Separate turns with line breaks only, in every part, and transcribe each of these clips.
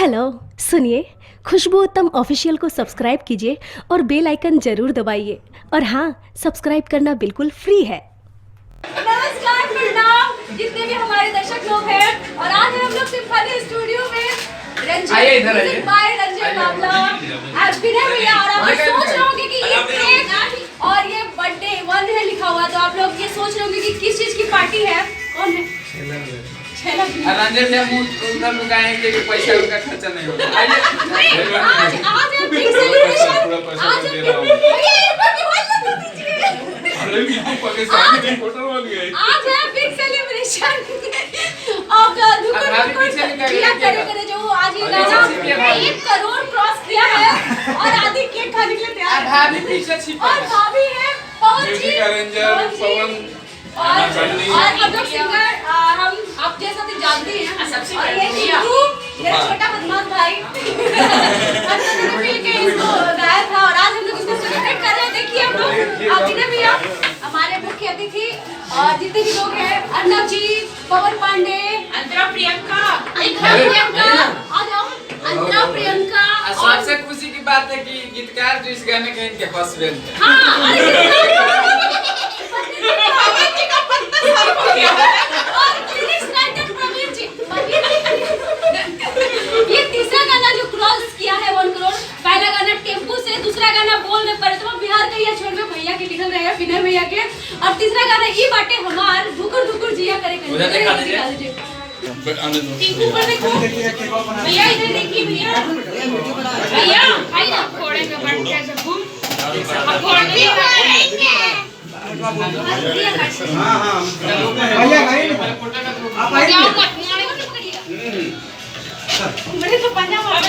Hello, सुनिए, खुशबू उत्तम official को सब्सक्राइब कीजिए और बेल आइकन जरूर दबाइए। और हाँ, सब्सक्राइब करना बिल्कुल फ्री है।
नमस्कार, प्रणाम जितने भी हमारे दर्शक लोग हैं। और आज हम लोग सिम्फनी स्टूडियो में रंजन बाबला विनय भैया, और आप सोच रहे होंगे कि ये केक और ये बर्थडे 1 है लिखा हुआ, तो आप लोग ये सोच रहे होंगे कि किस चीज की पार्टी है। कौन है?
रंजन ने मुंह उधर लुकाएंगे कि पैसा उनका खर्चा नहीं होगा।
आज है बिग सेलिब्रेशन। आज है
अरे बिल्कुल पाकिस्तानी की फोटो बन गई।
आज है बिग सेलिब्रेशन ऑफ द करे जो आज ये गाना 1 करोड़ क्रॉस किया है और आधी केक खाने के लिए तैयार है।
भाभी पीछे छिपा
और भाभी है पवन जी,
रंजन पवन
और हम लोग सिंगर हम आप जैसा तो जानते हैं। सबसे और ये टिंकू मेरा छोटा बदमाश भाई हम लोगों ने मिल के इसको गाया था और आज हम लोग इसको सेलिब्रेट कर रहे हैं। देखिए हम लोग विनय भैया हमारे मुख्य अतिथि और जितने भी लोग हैं, अर्नब जी, पवन पांडे, अंतरा प्रियंका आ जाओ, अंतरा प्रियंका। और
सबसे खुशी की बात है कि गीतकार जो इस गाने के इनके हस्बैंड हैं।
ये तीसरा गाना जो क्रॉस किया है 1 करोड़। पहला गाना टेम्पू से, दूसरा गाना बोल में पड़े तो बिहार के या छोड़ में भैया के लिखल रहेगा, विनय भैया के। और तीसरा गाना ई बाटे हमार धुकुर धुकुर जिया करे करे। टिंकू पर देखो भैया, इधर देखिए भैया, भैया भाई ना फोड़े में बट के सब फोड़ दिए।
हां भैया भाई आप आइए
मेरे तो पंजा और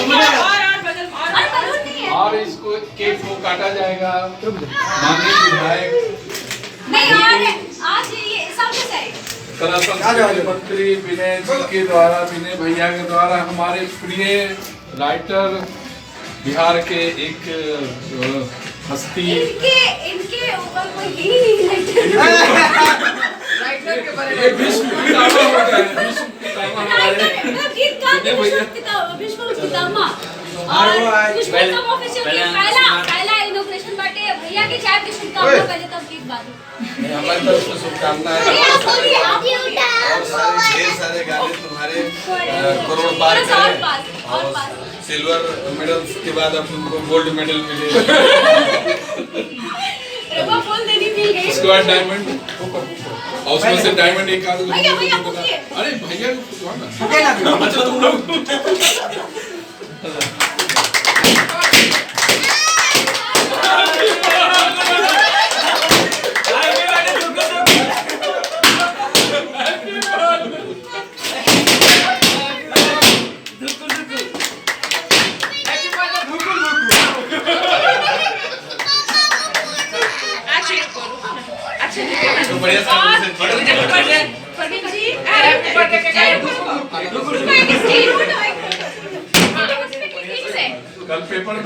बदल और नहीं है।
और इसको केक को काटा जाएगा। माननीय विधायक
नहीं आज ये सबसे सही
कला संस्कृति मंत्री विनय जी के द्वारा, विनय भैया के द्वारा, हमारे प्रिय राइटर बिहार के एक हस्ती
इनके ऊपर कोई ही
राइटर के बारे में विश्व पितामह होता है। विश्व पितामह
विश्व पितामह और खुशबू उत्तम ऑफिशियल के पहला इनॉग्रेशन बाटे भैया के चाय की शुभकामना। पहले तब गीत बात
हमारी तरफ से शुभकामनाएं।
ढेर सारे गाने तुम्हारे करोड़ पार करें और सिल्वर मेडल के बाद अब तुमको गोल्ड मेडल मिले।
बोल देनी मिल गई।
उसके बाद डायमंड और उसमें से डायमंड एक आध
भैया पूछिए।
अरे भैया को अच्छा तुम लोग कल पेपर में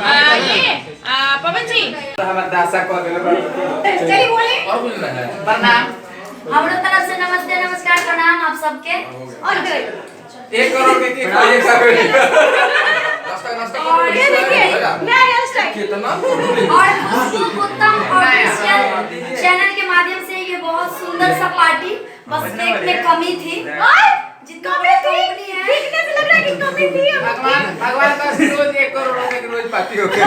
पवन जी
हमारा दासा को
चलिए बोले
और बोल रहा है प्रणाम।
हमरो तरफ से नमस्ते नमस्कार प्रणाम आप सबके।
और
1 करोड़ के केक नाश्ता
और ये देखिए नया हेयर स्टाइल
कितना
और खुशबू उत्तम ऑफिशियल चैनल के माध्यम से ये बहुत सुंदर सा पार्टी, बस केक में कमी थी। जितना कंपनी है
देखने से लग रहा है कि कमी थी।
भगवान का रोज 1 करोड़ रुपए की रोज पार्टी हो गया।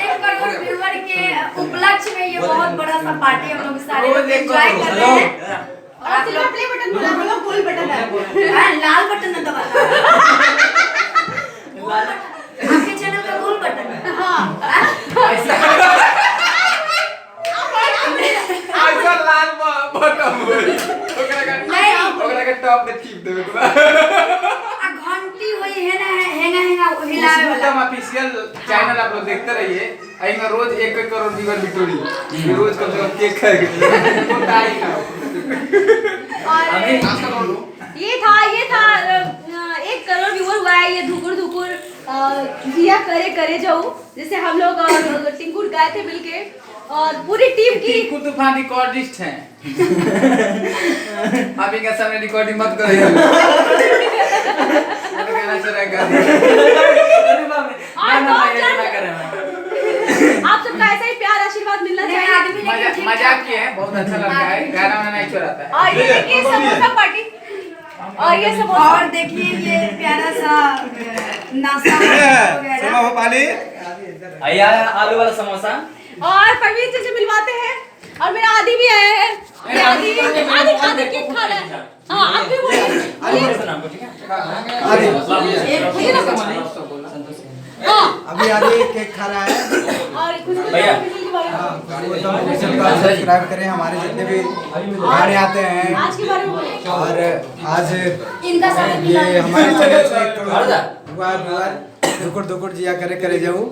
1 करोड़ व्यूअर के उपलक्ष्य में ये बहुत बड़ा सा पार्टी हम लोग सारे
रोज 1
एंजॉय
करोड़।
कर रहे हैं।
और आप सिल्वर प्ले बटन बोला गोल बटन है।
लाल बटन न दबाना। आपके चैनल का गोल बटन है।
ऐसा लाल बटन ओकरा का टॉप पे ठीक देवे के बाद
घंटी होई है ना, हेंगा हिलावे वाला।
उत्तम ऑफिशियल चैनल आप लोग देखते रहिए। आई में रोज 1 करोड़ व्यूअर बिटोरी रोज कम से कम केक खाएंगे।
ये था 1 करोड़ व्यूअर हुआ है। ये धुकुर धुकुर जिया करे करे जाऊं, जैसे हम लोग और टिंकुर गाए थे मिलके और पूरी टीम की।
टिंकू तूफान रिकॉर्डिस्ट हैं। अभी का समय रिकॉर्डिंग मत करिए।
गाना चुरा कर
आप सबका ऐसा ही प्यार आशीर्वाद मिलना चाहिए।
आदमी लेकिन ठीक
मजाक किए हैं, बहुत अच्छा लड़का है, गाना वाना नहीं चुराता है।
और ये देखिए समोसा पार्टी, और ये समोसा,
और देखिए ये प्यारा सा नाश्ता वगैरह।
पाली
आलू वाला समोसा।
और परवीन जी से मिलवाते हैं, और मेरा आदि भी आया है। ये आदि केक खा रहा है। हाँ आप भी बोलिए। हाँ
अभी आदि केक खा रहा है।
और कुछ
भैया।
सब्सक्राइब करें हमारे जितने भी गाने आते हैं।
आज के बारे में बोलिए।
और आज
इनका सब
ये हमारे चैनल से दुकुड़ दुकुड़ जिया करे जाऊँ।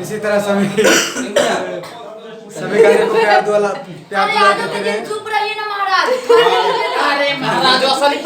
इसी तरह सभी गाने को प्यार दुआ
अरे आज तो चुप रहिए ना महाराज।
अरे महाराज असली